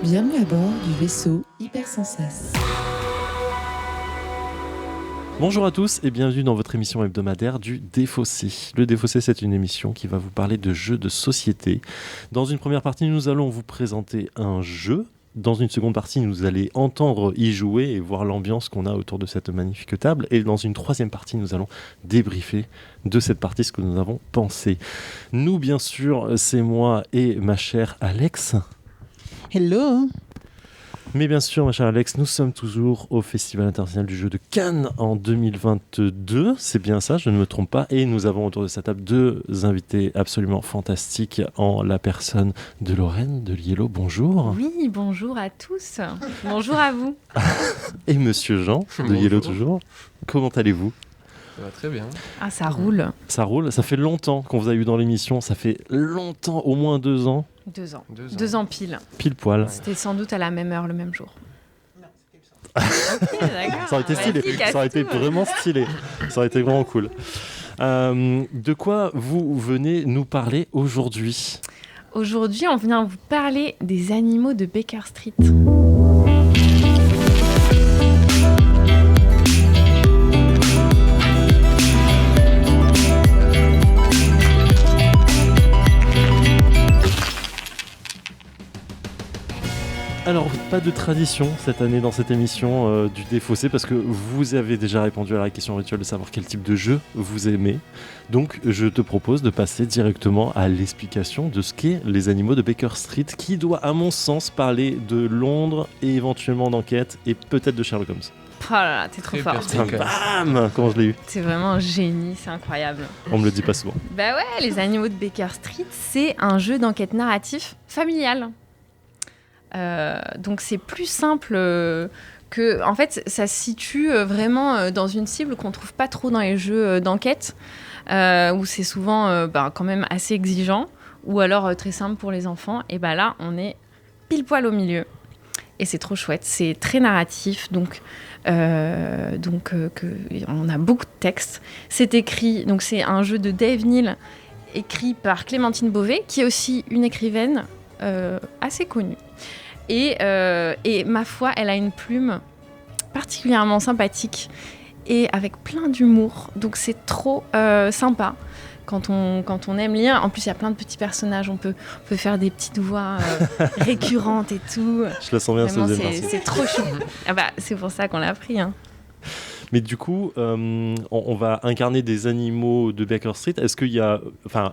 Bienvenue à bord du vaisseau Hypersensas. Bonjour à tous et bienvenue dans votre émission hebdomadaire du Défaussé. Le Défaussé, c'est une émission qui va vous parler de jeux de société. Dans une première partie, nous allons vous présenter un jeu. Dans une seconde partie, nous allons entendre y jouer et voir l'ambiance qu'on a autour de cette magnifique table. Et dans une troisième partie, nous allons débriefer de cette partie ce que nous avons pensé. Nous, bien sûr, c'est moi et ma chère Alex. Hello. Mais bien sûr, ma chère Alex, nous sommes toujours au Festival international du jeu de Cannes en 2022. C'est bien ça, je ne me trompe pas. Et nous avons autour de cette table deux invités absolument fantastiques en la personne de Lorraine de Liello. Bonjour. Oui, bonjour à tous. Bonjour à vous. Et Monsieur Jean de Liello toujours. Comment allez-vous ? Ça va très bien. Ah, ça roule. Ça roule. Ça fait longtemps qu'on vous a eu dans l'émission. Ça fait longtemps, au moins 2 ans. 2 ans. 2 ans pile. Pile poil. C'était sans doute à la même heure, le même jour. Ok, d'accord. Ça aurait été stylé. Vas-y, Ça aurait été casse-tout. vraiment stylé. Ça aurait été vraiment cool. De quoi vous venez nous parler aujourd'hui ? Aujourd'hui, on vient vous parler des animaux de Baker Street. Alors, pas de tradition cette année dans cette émission du Défaussé parce que vous avez déjà répondu à la question rituelle de savoir quel type de jeu vous aimez. Donc, je te propose de passer directement à l'explication de ce qu'est les animaux de Baker Street qui doit, à mon sens, parler de Londres et éventuellement d'enquête et peut-être de Sherlock Holmes. Oh là là, t'es trop Très fort. pertinent. Bam ! Comment je l'ai eu ? C'est vraiment un génie, c'est incroyable. On me le dit pas souvent. Bah ouais, les animaux de Baker Street, c'est un jeu d'enquête narratif familial. Donc c'est plus simple que... En fait, ça se situe vraiment dans une cible qu'on trouve pas trop dans les jeux d'enquête, où c'est souvent quand même assez exigeant, ou alors très simple pour les enfants. Et bah là, on est pile poil au milieu. Et c'est trop chouette, c'est très narratif, donc on a beaucoup de textes. C'est écrit, donc c'est un jeu de Dave Neal, écrit par Clémentine Beauvais, qui est aussi une écrivaine assez connue. Et ma foi, elle a une plume particulièrement sympathique et avec plein d'humour. Donc c'est trop sympa quand on aime lire. En plus, il y a plein de petits personnages. On peut faire des petites voix récurrentes et tout. Je la sens bien, Vraiment, cette deuxième partie. c'est trop chou. Ah bah, c'est pour ça qu'on l'a pris. Hein. Mais du coup, on va incarner des animaux de Baker Street. Est-ce qu'il y a... Enfin,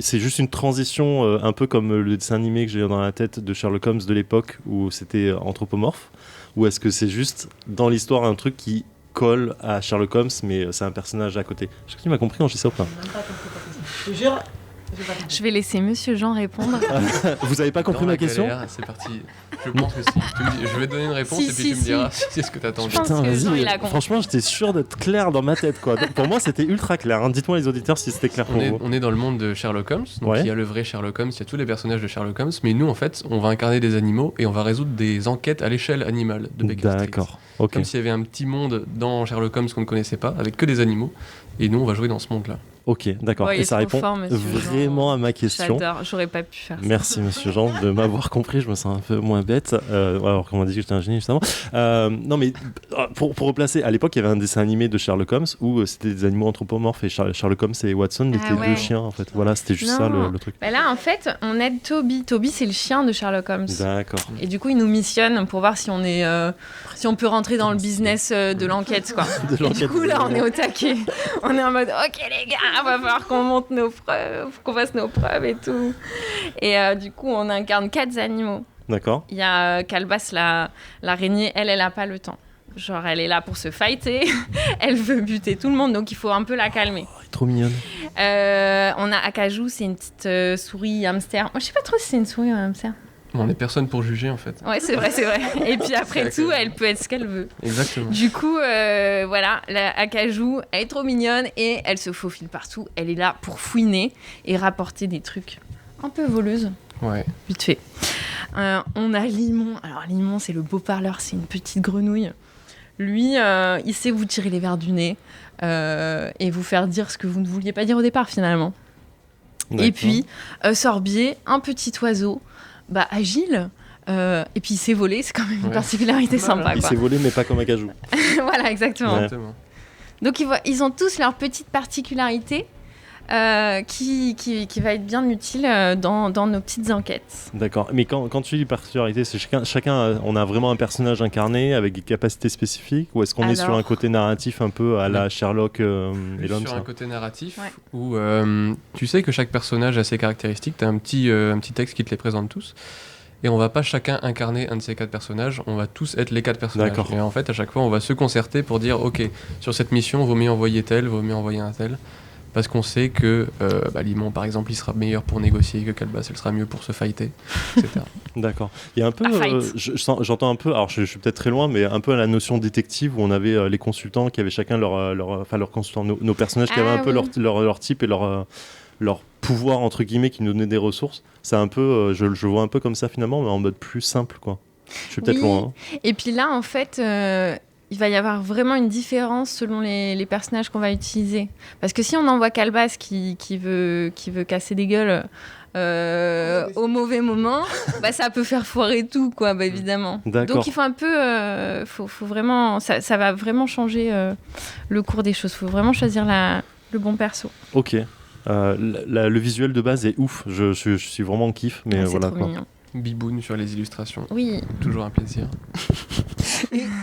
c'est juste une transition un peu comme le dessin animé que j'ai dans la tête de Sherlock Holmes de l'époque où c'était anthropomorphe ? Ou est-ce que c'est juste dans l'histoire un truc qui colle à Sherlock Holmes mais c'est un personnage à côté ? Je sais pas qui m'a compris quand je dis ça ou pas. Je te jure. Je vais laisser Monsieur Jean répondre. Vous avez pas compris Dans ma la question ? galère, c'est parti. Je pense que si. Je vais te donner une réponse Si, et puis si, tu me si. diras si c'est ce que t'attends. Je pense Putain, que Jean, vas-y. il a compris. Franchement, j'étais sûr d'être clair dans ma tête, quoi. Donc, pour moi, c'était ultra clair. Hein. Dites-moi les auditeurs si c'était clair pour vous. On est dans le monde de Sherlock Holmes, donc Ouais. il y a le vrai Sherlock Holmes, il y a tous les personnages de Sherlock Holmes, mais nous en fait, on va incarner des animaux et on va résoudre des enquêtes à l'échelle animale de Baker Street. D'accord. Ok. Comme s'il y avait un petit monde dans Sherlock Holmes qu'on ne connaissait pas, avec que des animaux, et nous on va jouer dans ce monde-là. Ok, d'accord. Ouais, il Et est ça trop répond fort, monsieur Jean. vraiment à ma question. J'adore. J'aurais pas pu faire ça. Merci Monsieur Jean de m'avoir compris, je me sens un peu moins bête. Alors qu'on m'a dit que j'étais un génie justement. Non mais pour replacer, à l'époque il y avait un dessin animé de Sherlock Holmes où c'était des animaux anthropomorphes et Sherlock Holmes et Watson étaient ouais. deux chiens en fait. Voilà, c'était juste Non. ça le truc. Bah là, en fait, on aide Toby. Toby, c'est le chien de Sherlock Holmes. D'accord. Et du coup, il nous missionne pour voir si on est, si on peut rentrer dans le business de l'enquête, quoi. De Et du l'enquête. coup, là, on est au taquet. On est en mode, ok les gars, va falloir qu'on monte nos preuves, qu'on fasse nos preuves et tout. Et du coup, on incarne 4 animaux. D'accord. Il y a Calebasse, l'araignée, elle a pas le temps. Genre, elle est là pour se fighter, elle veut buter tout le monde, donc il faut un peu la calmer. Oh, elle est trop mignonne. On a Acajou, c'est une petite souris hamster. Moi, je sais pas trop si c'est une souris ou un hamster. On n'est personne pour juger en fait. Ouais, c'est vrai, c'est vrai. Et puis après C'est tout, vrai que- elle peut être ce qu'elle veut. Exactement. Du coup, voilà, la Acajou, elle est trop mignonne et elle se faufile partout. Elle est là pour fouiner et rapporter des trucs un peu voleuses, Ouais. vite fait. On a Limon. Alors Limon, c'est le beau parleur, c'est une petite grenouille. Lui, il sait vous tirer les verres du nez et vous faire dire ce que vous ne vouliez pas dire au départ finalement. Et D'accord. puis, Sorbier, un petit oiseau, agile, Et puis il sait voler, c'est quand même une Ouais. particularité sympa. Il Quoi. s'est volé, mais pas comme un cajou. Voilà, exactement. Ouais. Exactement. Donc ils ont tous leurs petites particularités qui va être bien utile dans nos petites enquêtes. D'accord. Mais quand tu dis particularité, c'est chacun, on a vraiment un personnage incarné avec des capacités spécifiques, ou est-ce qu'on est sur Alors- un côté narratif un peu à la Sherlock et l'homme Sur ça un côté narratif, Ouais. où tu sais que chaque personnage a ses caractéristiques, tu as un petit texte qui te les présente tous, et on va pas chacun incarner un de ces 4 personnages, on va tous être les 4 personnages. D'accord. Et en fait, à chaque fois, on va se concerter pour dire, ok, sur cette mission, vaut mieux envoyer tel, vaut mieux envoyer un tel, parce qu'on sait que Limon, par exemple, il sera meilleur pour négocier, que Calebasse, elle sera mieux pour se fighter, etc. D'accord. Il y a un peu, La fight. j'entends un peu, alors je suis peut-être très loin, mais un peu à la notion détective où on avait les consultants qui avaient chacun leur consultant, nos personnages qui Ah, avaient un peu oui. leur type et leur pouvoir entre guillemets qui nous donnaient des ressources. C'est un peu, je vois un peu comme ça finalement, mais en mode plus simple quoi. Je suis peut-être Oui. loin. Hein. Et puis là, en fait, il va y avoir vraiment une différence selon les personnages qu'on va utiliser. Parce que si on envoie Calebasse qui veut casser des gueules au mauvais moment, bah, ça peut faire foirer tout, quoi, bah, évidemment. D'accord. Donc il faut un peu... faut vraiment, ça va vraiment changer le cours des choses. Il faut vraiment choisir le bon perso. Ok. Le visuel de base est ouf. Je suis vraiment en kiff, mais Ah, c'est voilà trop quoi. mignon. Biboun sur les illustrations, Oui, toujours un plaisir.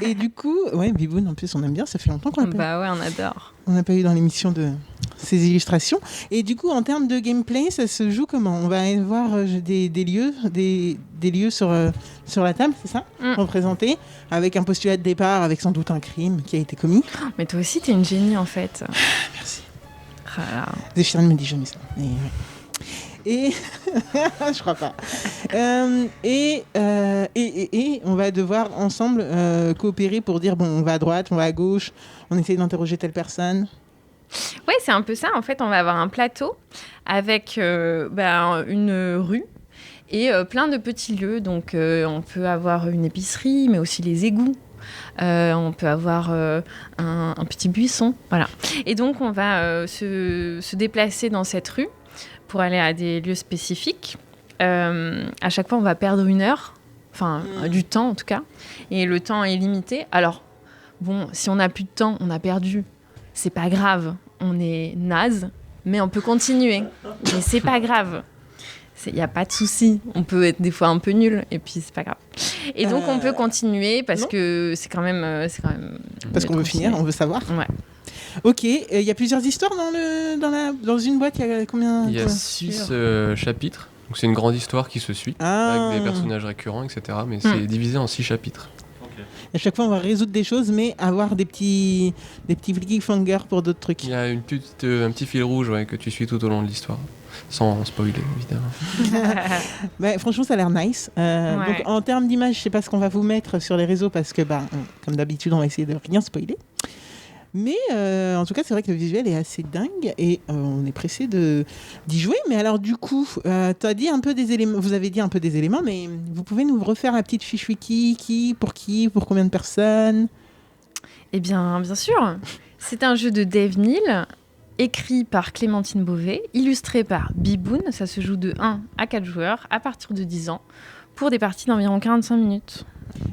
Et du coup, ouais, Biboun, en plus, on aime bien. Ça fait longtemps qu'on bah ouais, on adore. n'a pas eu dans l'émission de ces illustrations. Et du coup, en termes de gameplay, ça se joue comment? On va aller voir des lieux sur la table, c'est ça? Mm. Représentés, avec un postulat de départ, avec sans doute un crime qui a été commis. Mais toi aussi, t'es une génie, en fait. Merci. Ah là. Zéphirine me dit jamais ça. Et je crois pas. Et on va devoir ensemble coopérer pour dire bon, on va à droite, on va à gauche, on essaie d'interroger telle personne. Ouais, c'est un peu ça. En fait, on va avoir un plateau avec une rue et plein de petits lieux. Donc, on peut avoir une épicerie, mais aussi les égouts. On peut avoir un petit buisson. Voilà. Et donc, on va se déplacer dans cette rue pour aller à des lieux spécifiques. À chaque fois, on va perdre 1 heure. Enfin, du temps, en tout cas. Et le temps est limité. Alors, bon, si on n'a plus de temps, on a perdu. C'est pas grave, on est naze, mais on peut continuer. Mais c'est pas grave. Il n'y a pas de souci. On peut être des fois un peu nul, et puis c'est pas grave. Et donc on peut continuer parce non. que c'est quand même. Parce qu'on veut finir, on veut savoir. Ouais. Ok, il y a plusieurs histoires dans une boîte. Il y a combien? Il y a 6 chapitres, donc c'est une grande histoire qui se suit, avec des personnages récurrents, etc. Mais c'est divisé en 6 chapitres. À chaque fois, on va résoudre des choses, mais avoir des petits cliffhangers pour d'autres trucs. Il y a un petit fil rouge que tu suis tout au long de l'histoire, sans spoiler évidemment. Bah, franchement, ça a l'air nice. Ouais. Donc, en termes d'image, je sais pas ce qu'on va vous mettre sur les réseaux parce que, comme d'habitude, on va essayer de rien spoiler. Mais en tout cas, c'est vrai que le visuel est assez dingue et on est pressé d'y jouer. Mais alors, du coup, t'as dit un peu des éléments. Vous avez dit un peu des éléments, mais vous pouvez nous refaire la petite fiche wiki, pour combien de personnes? Eh bien, bien sûr. C'est un jeu de Dave Neal, écrit par Clémentine Beauvais, illustré par Biboun. Ça se joue de 1 à 4 joueurs à partir de 10 ans pour des parties d'environ 45 minutes.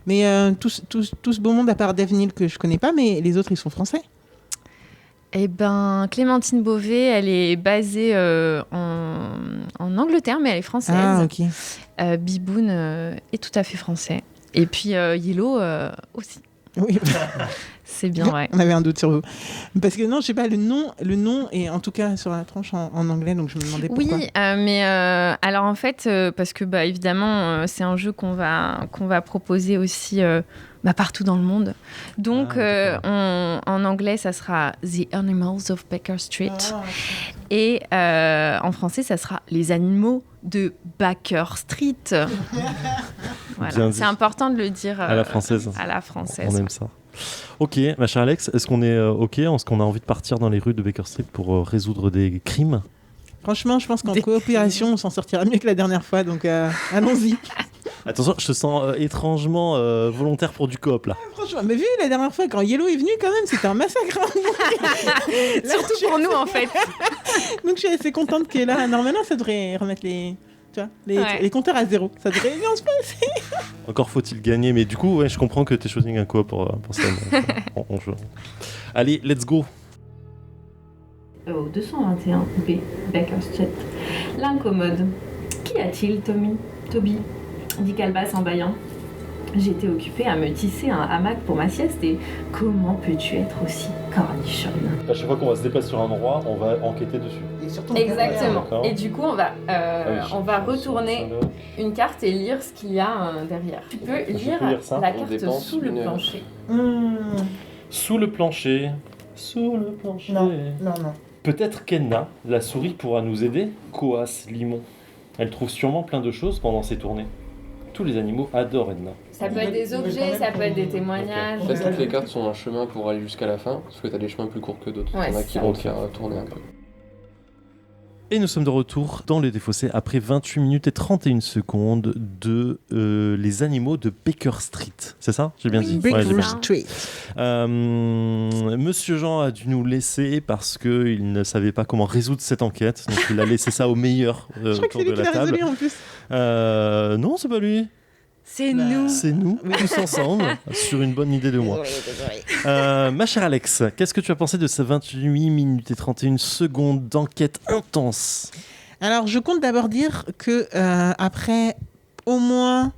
Mais tout ce beau monde, à part Dave Neal que je connais pas, mais les autres, ils sont français. Eh ben, Clémentine Beauvais, elle est basée en Angleterre, mais elle est française. Ah, ok. Biboun est tout à fait français. Et puis Yellow aussi. Oui. C'est bien vrai. On avait un doute sur vous. Parce que non, je sais pas, le nom est en tout cas sur la tranche en anglais, donc je me demandais pourquoi. Oui, mais alors en fait, parce que évidemment, c'est un jeu qu'on va proposer aussi partout dans le monde. Donc en anglais, ça sera The Animals of Baker Street. Et en français, ça sera Les animaux de Baker Street. Voilà. C'est important de le dire à la française. À la française. On aime ça. Ok, ma chère Alex, est-ce qu'on est ok? Est-ce qu'on a envie de partir dans les rues de Baker Street pour résoudre des crimes? Franchement, je pense qu'en coopération, on s'en sortira mieux que la dernière fois, donc allons-y. Attention, je te sens étrangement volontaire pour du coop là. Franchement, mais vu la dernière fois, quand Yellow est venu, quand même, c'était un massacre. Surtout pour nous, en fait. Donc je suis assez contente que là, normalement, ça devrait remettre les compteurs à zéro. Ça devrait bien se passer. Encore faut-il gagner, mais du coup, ouais, je comprends que tu aies choisi un coop pour ça. On joue. Allez, let's go. Au 221B Baker Street. L'incommode. Qu'y a-t-il, Toby dit Calebasse en bâillant. J'étais occupée à me tisser un hamac pour ma sieste et comment peux-tu être aussi cornichonne? À chaque fois qu'on va se déplacer sur un endroit, on va enquêter dessus. Et surtout, Exactement. D'accord. Et du coup, on va retourner une carte et lire ce qu'il y a derrière. Tu peux lire lire ça. la On carte dépense sous le une heure. plancher. Sous le plancher. Sous le plancher. Non. Peut-être qu'Enna, la souris, pourra nous aider. Coas, Limon. Elle trouve sûrement plein de choses pendant ses tournées. Tous les animaux adorent Edna. Ça peut être des objets, ça peut être des témoignages. En fait, toutes les cartes sont un chemin pour aller jusqu'à la fin, parce que t'as des chemins plus courts que d'autres. Ouais, Il y en a c'est qui ça. vont te faire tourner un peu. Et nous sommes de retour dans les défaussés après 28 minutes et 31 secondes de Les animaux de Baker Street. C'est ça? J'ai bien dit? c'est Ouais, j'ai Baker bien ça. dit. Street. Monsieur Jean a dû nous laisser parce qu'il ne savait pas comment résoudre cette enquête. Donc il a laissé ça au meilleur Je crois que autour c'est lui de qui la l'a table. résolu en plus. Non, c'est pas lui. C'est Bah, nous. C'est nous, tous ensemble, sur une bonne idée de moi. Ma chère Alex, qu'est-ce que tu as pensé de ces 28 minutes et 31 secondes d'enquête intense? Alors, je compte d'abord dire que après au moins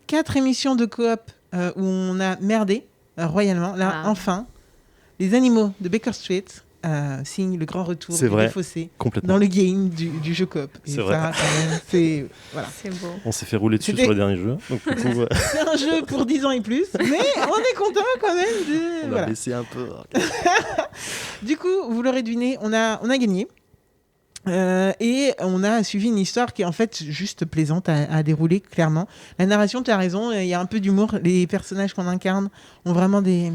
4 émissions de coop où on a merdé royalement, là, enfin, les animaux de Baker Street signent le grand retour C'est du vrai. défaussé Complètement. dans le game du jeu coop. Et C'est ça, vrai. quand même, c'est voilà. C'est beau. On s'est fait rouler dessus C'était- sur le dernier jeu. Donc, du coup, C'est un jeu pour 10 ans et plus, mais on est content quand même de. on a Voilà. baissé un peu. Du coup, vous l'aurez deviné, on a gagné. Et on a suivi une histoire qui est en fait juste plaisante à dérouler, clairement. La narration, tu as raison, il y a un peu d'humour. Les personnages qu'on incarne ont vraiment des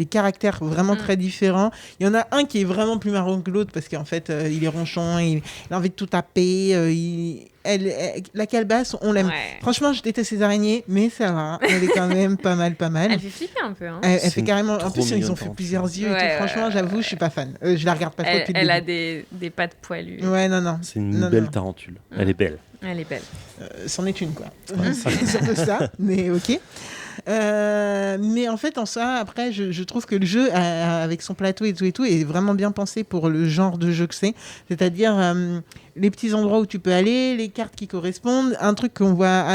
caractères vraiment très différents. Il y en a un qui est vraiment plus marrant que l'autre parce qu'en fait, il est ronchon, il a envie de tout taper. La calebasse, on l'aime. Ouais. Franchement, je déteste ces araignées, mais ça va. Elle est quand même pas mal. Elle fait flipper un peu. Hein. Elle C'est fait une carrément. En trop plus, ils mignonne ont fait par plusieurs yeux et Ouais, tout. Franchement, ouais, j'avoue, je suis pas fan. Je la regarde pas trop depuis le Elle a début. des pattes poilues. Ouais, non. C'est une Non, belle non. tarentule. Elle est belle. Elle est belle. C'en est une, quoi. C'est un peu ça, mais ok. Mais en fait, en ça, après, je trouve que le jeu, avec son plateau et tout, est vraiment bien pensé pour le genre de jeu que c'est. C'est-à-dire les petits endroits où tu peux aller, les cartes qui correspondent. Un truc qu'on voit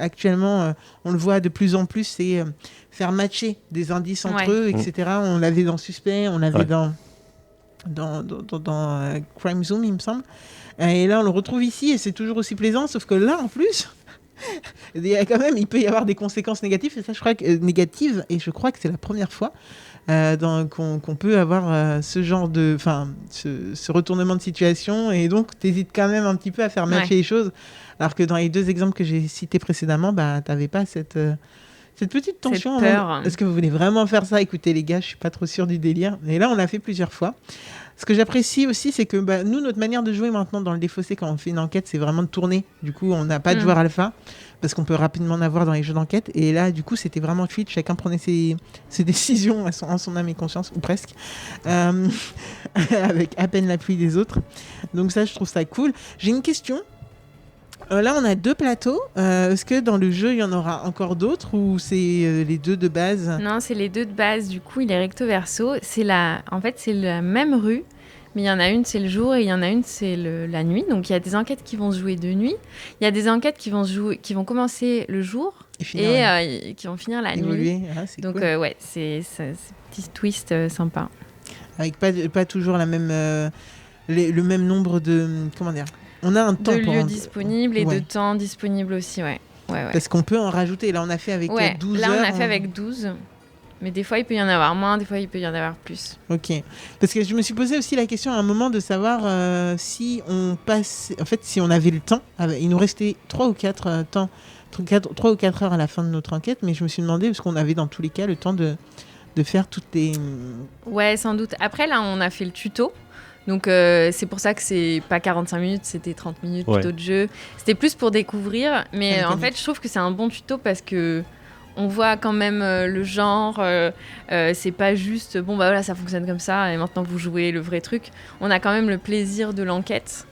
actuellement, on le voit de plus en plus, c'est faire matcher des indices entre eux, etc. On l'avait dans Suspect, on l'avait dans Crime Zoom, il me semble. Et là, on le retrouve ici et c'est toujours aussi plaisant, sauf que là, en plus, il peut y avoir des conséquences négatives, et ça, je crois que, négatives, et je crois que c'est la première fois qu'on peut avoir ce genre de, ce retournement de situation, et donc t'hésites quand même un petit peu à faire matcher les choses, alors que dans les 2 exemples que j'ai cités précédemment, t'avais pas cette petite tension. Cette peur. Est-ce que vous voulez vraiment faire ça? Écoutez les gars, je suis pas trop sûre du délire. Et là, on l'a fait plusieurs fois. Ce que j'apprécie aussi, c'est que nous, notre manière de jouer maintenant dans le défaussé, quand on fait une enquête, c'est vraiment de tourner. Du coup, on n'a pas de joueur alpha, parce qu'on peut rapidement en avoir dans les jeux d'enquête. Et là, du coup, c'était vraiment fluide. Chacun prenait ses décisions en son âme et conscience, ou presque, avec à peine l'appui des autres. Donc ça, je trouve ça cool. J'ai une question. Là, on a 2 plateaux. Est-ce que dans le jeu, il y en aura encore d'autres, ou c'est les 2 de base? Non, c'est les 2 de base. Du coup, il est recto verso. En fait, c'est la même rue, mais il y en a une, c'est le jour, et il y en a une, c'est la nuit. Donc, il y a des enquêtes qui vont se jouer de nuit. Il y a des enquêtes qui vont commencer le jour et qui vont finir la évoluer. nuit. Ah, c'est Donc, cool. ouais, c'est petit twist sympa. Avec pas toujours la même, le même nombre de... Comment dire? On a un temps De pour lieux disponibles et Ouais. de temps disponibles aussi, ouais. Parce qu'on peut en rajouter. Là, on a fait avec 12 là, heures. on a fait avec 12. Mais des fois, il peut y en avoir moins, des fois, il peut y en avoir plus. Ok. Parce que je me suis posé aussi la question à un moment de savoir si on passe... En fait, si on avait le temps. Il nous restait 3 ou 4 temps. 3 ou 4 heures à la fin de notre enquête. Mais je me suis demandé, parce qu'on avait dans tous les cas le temps de faire toutes les... Ouais, sans doute. Après, là, on a fait le tuto. Donc, c'est pour ça que c'est pas 45 minutes, c'était 30 minutes plutôt de jeu. C'était plus pour découvrir. Mais en fait, je trouve que c'est un bon tuto parce que on voit quand même le genre. C'est pas juste, bon, bah voilà, ça fonctionne comme ça et maintenant vous jouez le vrai truc. On a quand même le plaisir de l'enquête.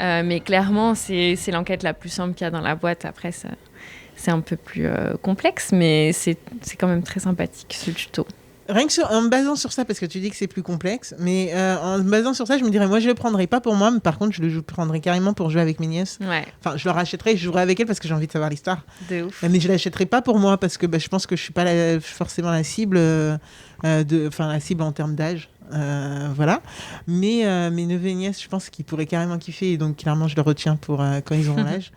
Mais clairement, c'est l'enquête la plus simple qu'il y a dans la boîte. Après, c'est un peu plus complexe, mais c'est quand même très sympathique, ce tuto. Rien que en me basant sur ça, parce que tu dis que c'est plus complexe, mais en me basant sur ça, je me dirais, moi, je le prendrais pas pour moi, mais par contre, je le prendrais carrément pour jouer avec mes nièces. Ouais, Enfin, je leur achèterais et je jouerais avec elles parce que j'ai envie de savoir l'histoire. de ouf. Mais je l'achèterais pas pour moi parce que je pense que je suis pas forcément la cible, la cible en termes d'âge. Voilà. Mais mes neveux et nièces, je pense qu'ils pourraient carrément kiffer et donc clairement, je le retiens pour quand ils auront l'âge.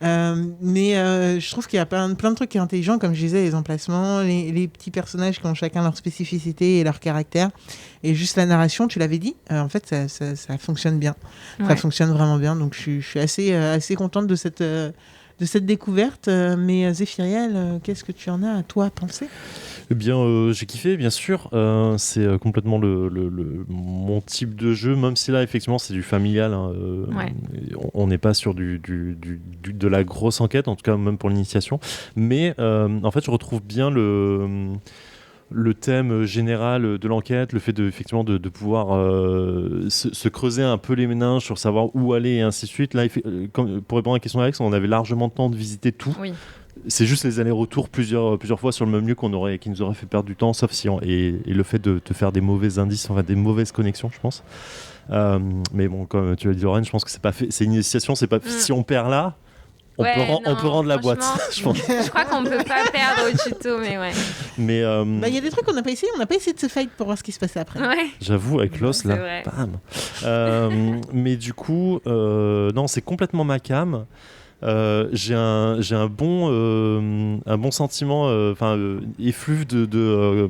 Mais je trouve qu'il y a plein de trucs qui sont intelligents, comme je disais, les emplacements, les petits personnages qui ont chacun leur spécificité et leur caractère. Et juste la narration, tu l'avais dit, en fait, ça fonctionne bien. Ouais. Ça fonctionne vraiment bien. Donc, je suis assez contente de cette découverte. Mais Zéphiriel, qu'est-ce que tu en as à toi penser ? Eh bien, j'ai kiffé, bien sûr. C'est complètement mon type de jeu, même si là, effectivement, c'est du familial. Hein, Ouais. On n'est pas sur de la grosse enquête, en tout cas, même pour l'initiation. Mais en fait, je retrouve bien le thème général de l'enquête, le fait effectivement de pouvoir se creuser un peu les méninges sur savoir où aller et ainsi de suite. Là, pour répondre à la question d'Alex, on avait largement le temps de visiter tout. Oui. C'est juste les allers-retours plusieurs fois sur le même lieu qui nous aurait fait perdre du temps, sauf si et le fait de te faire des mauvais indices, enfin des mauvaises connexions, je pense. Mais bon, comme tu l'as dit, Lorraine, je pense que c'est pas fait. C'est une initiation, c'est pas si on perd là, on peut rendre la boîte. Je pense. Je crois qu'on peut pas perdre au tuto, mais ouais. Mais Il y a des trucs qu'on n'a pas essayé. On n'a pas essayé de se fight pour voir ce qui se passait après. Ouais. j'avoue, avec Lost, C'est là, vrai. bam. Mais du coup, non, c'est complètement ma cam. J'ai un bon sentiment, effluve de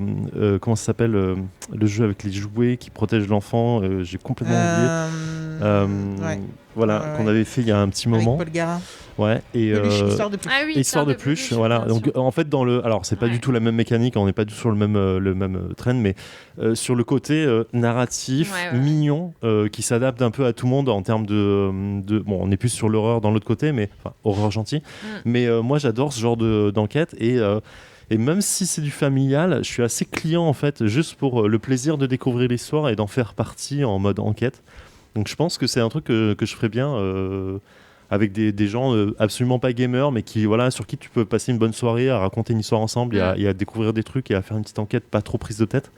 comment ça s'appelle, le jeu avec les jouets qui protègent l'enfant. J'ai complètement oublié. Ouais. Voilà, Ouais. qu'on avait fait il y a un petit Avec moment. Paul Gara. Ouais. Et Histoire de plus. Ah oui, Histoire de pluche, voilà. bien Donc sûr. en fait alors c'est pas Ouais. du tout la même mécanique, on n'est pas du tout sur le même trend, mais sur le côté narratif, Ouais, ouais. mignon, qui s'adapte un peu à tout le monde en termes de bon, on est plus sur l'horreur dans l'autre côté, mais enfin horreur gentil. Mais moi j'adore ce genre d'enquête et même si c'est du familial, je suis assez client en fait, juste pour le plaisir de découvrir l'histoire et d'en faire partie en mode enquête. Donc je pense que c'est un truc que je ferais bien avec des gens absolument pas gamers, mais sur qui tu peux passer une bonne soirée à raconter une histoire ensemble et à découvrir des trucs et à faire une petite enquête pas trop prise de tête.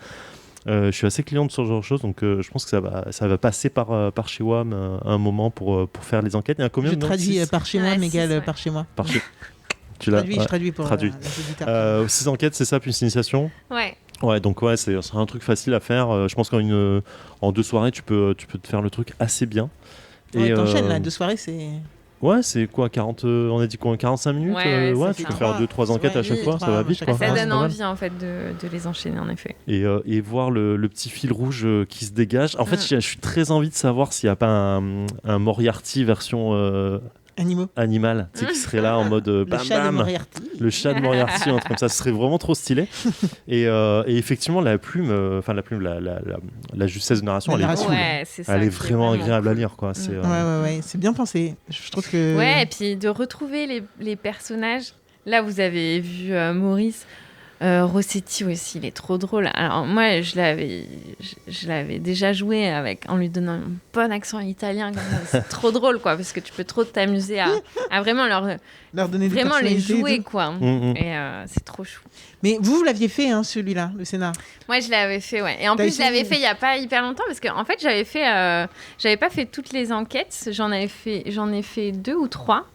Je suis assez client de ce genre de choses, donc je pense que ça va passer par chez WAM un moment pour faire les enquêtes. Il y a combien Je de traduis par chez moi, Ouais, Miguel, six, ouais. par chez moi. par chez Je traduis pour traduit. les auditeurs. 6 enquêtes, c'est ça, puis une initiation. Ouais. Ouais, donc c'est un truc facile à faire. Je pense qu'en 2 soirées, tu peux te faire le truc assez bien. Ouais, t'enchaînes là, 2 soirées, c'est. Ouais, c'est quoi, 40, on a dit quoi, 45 minutes Ouais, c'est tu ça. peux faire 2-3 enquêtes à chaque Ouais, fois, ça va vite. ça Quoi. Ça Ouais, c'est donne pas mal. envie en fait de les enchaîner en effet. Et voir le petit fil rouge qui se dégage. En fait, je suis très envie de savoir s'il n'y a pas un Moriarty version Animaux. animale, tu sais, qui serait là en mode Le bam chat de bam. Moriarty. Le chat de Moriarty, un truc comme ça, ce serait vraiment trop stylé. Et effectivement, la justesse de narration, La elle est narration. cool. Ouais, c'est ça. Elle est qui vraiment agréable à cool. lire, quoi. C'est, Ouais, c'est bien pensé. Je trouve que. Ouais, et puis de retrouver les personnages. Là, vous avez vu Maurice. Rossetti aussi, il est trop drôle. Alors moi, je l'avais déjà joué en lui donnant un bon accent italien. Comme ça. C'est trop drôle, quoi, parce que tu peux trop t'amuser à vraiment Leur donner des vraiment les personnalités et jouer, tout. quoi. Mm. Et c'est trop chou. Mais vous l'aviez fait, hein, celui-là, le scénar. Moi, je l'avais fait, ouais. Et en T'as plus, je l'avais essayé fait il y a pas hyper longtemps parce qu'en fait, j'avais pas fait toutes les enquêtes. J'en ai fait 2 ou 3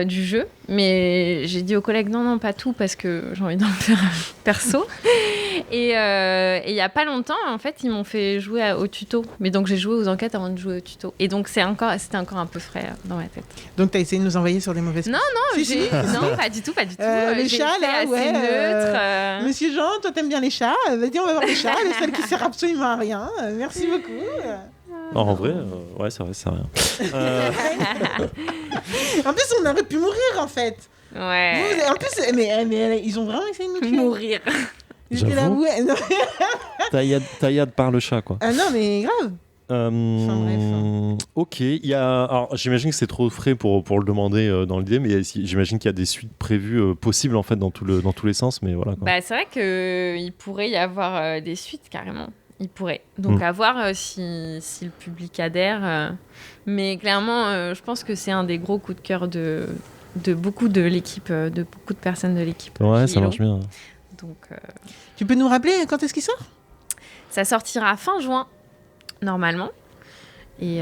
du jeu, mais j'ai dit aux collègues non, pas tout parce que j'ai envie d'en faire perso. Et il y a pas longtemps, en fait, ils m'ont fait jouer au tuto. Mais donc, j'ai joué aux enquêtes avant de jouer au tuto. Et donc, c'était encore un peu frais dans ma tête. Donc, t'as essayé de nous envoyer sur des mauvaises Non, pistes. Si, si. non, pas du tout. Les J'ai chats, fait là, assez ouais, neutre. Monsieur Jean, toi t'aimes bien les chats. Vas-y, on va voir les chats. Le seul qui sert absolument à rien. Merci beaucoup. Non, en vrai, ouais, c'est vrai, c'est rien. En plus, on aurait pu mourir en fait. Ouais. En plus, mais ils ont vraiment essayé de nous tuer. Mourir. Ils étaient là, J'avoue. ouais. Non. Taillade par le chat, quoi. Ah non, mais grave. bref. Ok, alors j'imagine que c'est trop frais pour le demander dans l'idée, mais j'imagine qu'il y a des suites prévues possibles en fait dans tous les sens, mais voilà. Quoi. Bah, c'est vrai qu'il pourrait y avoir des suites carrément. il pourrait. Donc à voir si le public adhère. Mais clairement, je pense que c'est un des gros coups de cœur de beaucoup de l'équipe, de beaucoup de personnes de l'équipe. Ouais, ça marche bien. Donc, Tu peux nous rappeler quand est-ce qu'il sort ? ça sortira fin juin, normalement. Et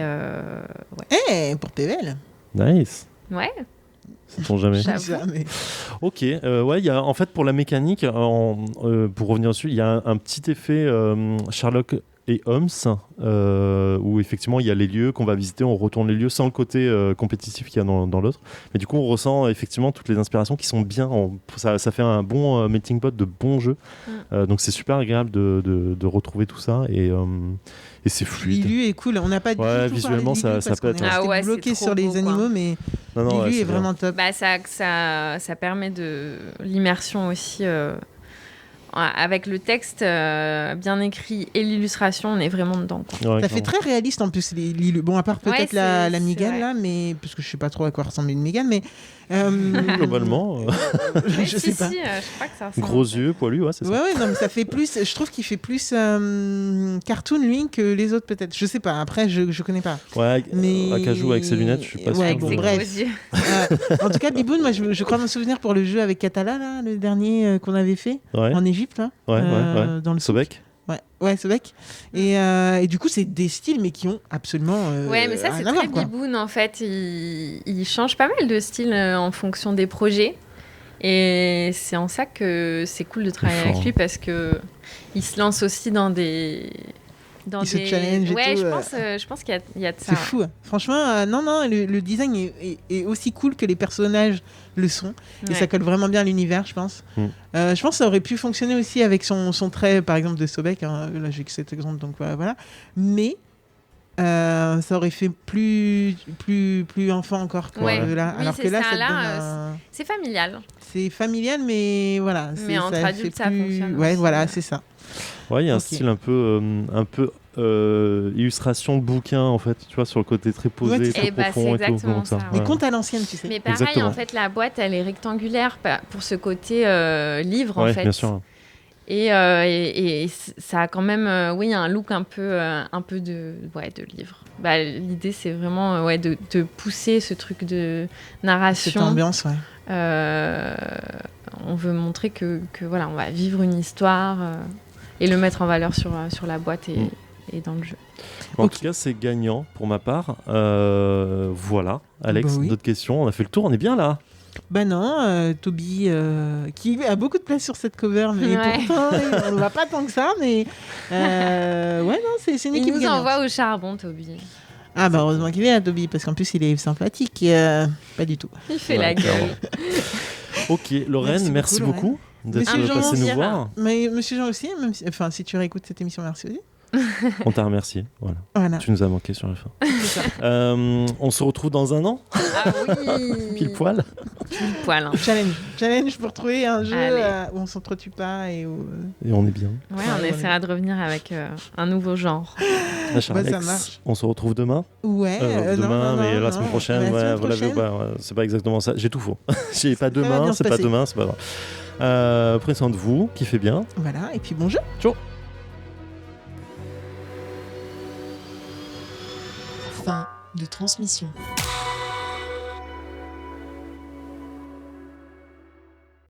Pour PVL. Nice. ouais. Sait-on jamais. J'avoue. Jamais. Ok, ouais, il y a en fait pour la mécanique, pour revenir dessus, il y a un petit effet Sherlock et Holmes où effectivement il y a les lieux qu'on va visiter, on retourne les lieux sans le côté compétitif qu'il y a dans l'autre. Mais du coup, on ressent effectivement toutes les inspirations qui sont bien. Ça fait un bon melting pot de bons jeux. Donc c'est super agréable de retrouver tout ça et c'est fluide. Lilu est cool. On n'a pas du tout visuellement, parlé de Lilu ça parce peut qu'on être- est Ah resté ouais, c'est bloqué trop sur les beau, quoi. animaux, mais Non, Lilu c'est est vraiment top. Bah, ça permet de l'immersion aussi. Avec le texte bien écrit et l'illustration, on est vraiment dedans, quoi. Ouais, Ça fait clairement. très réaliste en plus, Lilu. Bon, à part peut-être Ouais, la c'est migale, vrai. là, mais parce que je sais pas trop à quoi ressemble une migale, mais. Globalement, Mais je sais pas. je crois que ça ressemble. gros yeux, poilus, ouais, c'est ça. Ouais, non, mais ça fait plus. Je trouve qu'il fait plus cartoon, lui, que les autres, peut-être. Je sais pas, après, je connais pas. Ouais, Mais- Akaju avec ses lunettes, je suis pas Ouais, sûr. Avec bon, ses bref. gros yeux. En tout cas, Biboun, moi, je crois me souvenir pour le jeu avec Katala, là, le dernier qu'on avait fait, Ouais, en Égypte, là. ouais. Dans le Sobek. Ouais, Sobek. Et du coup, c'est des styles, mais qui ont absolument. Ouais, mais ça, c'est rien à voir, très quoi. Biboun, en fait. Il change pas mal de style en fonction des projets. Et c'est en ça que c'est cool de travailler fort. avec lui parce que il se lance aussi dans des. Il se challenge et ouais, tout, je pense qu'il y a de ça. C'est fou. Franchement, non, le design est aussi cool que les personnages le sont. Et Ouais. ça colle vraiment bien à l'univers, je pense. Je pense que ça aurait pu fonctionner aussi avec son trait, par exemple, de Sobek. Hein. Là, j'ai que cet exemple, donc voilà. Mais ça aurait fait plus enfant encore. Quoi, Ouais. là. Oui, Alors c'est que là, ça. ça te Là, donne C'est familial. c'est familial, mais voilà. Mais entre ça adultes, fait ça plus... fonctionne Ouais, aussi, voilà, ouais. c'est ça. Ouais, il y a un Ok. style un peu illustration de bouquin en fait, tu vois, sur le côté très posé, Ouais, très Eh bah, profond c'est et tout. exactement Donc, ça, Les ouais. contes à l'ancienne, tu sais. Mais pareil, Exactement. en fait, la boîte, elle est rectangulaire pour ce côté livre, Ouais, en fait. bien sûr. Et ça a quand même, oui, un look un peu de livre. Bah, l'idée, c'est vraiment de pousser ce truc de Cette narration. ambiance, ouais. On veut montrer que voilà, on va vivre une histoire et le mettre en valeur sur la boîte et dans le jeu. En Ok. tout cas, c'est gagnant pour ma part. Voilà, Alex, Bah oui. d'autres questions. On a fait le tour, on est bien là. Bah non, Toby, qui a beaucoup de place sur cette cover, mais Ouais. pourtant, on ne voit pas tant que ça, mais ouais, non, c'est une Il équipe nous gagnante. envoie au charbon, Toby. Ah bah heureusement qu'il est là, Toby, parce qu'en plus, il est sympathique. Pas du tout. Il fait Ouais, la gueule. clairement. Ok, Lorraine, merci beaucoup, beaucoup d'être Monsieur Jean, passé nous plaisir. voir. Mais Monsieur Jean aussi, même si tu réécoutes cette émission, merci aussi. On t'a remercié. Voilà. Voilà. Tu nous as manqué sur la fin. C'est ça. On se retrouve dans un an, Ah oui. pile poil. Pile poil. Hein. Challenge pour trouver un jeu Allez. où on s'entretue pas et où... Et on est bien. Ouais, on essaiera de revenir avec un nouveau genre. Ma chère Bah, ça Alex, marche. on se retrouve demain. Ouais. Demain, non, mais la non. semaine prochaine, La ouais, semaine vous l'avez ou prochaine. pas, ouais, c'est pas exactement ça. J'ai tout faux. J'ai pas va demain, bien se c'est pas passer. demain, c'est pas grave. Prenez soin de vous, kiffez bien. Voilà, et puis bon jeu. Fin de transmission.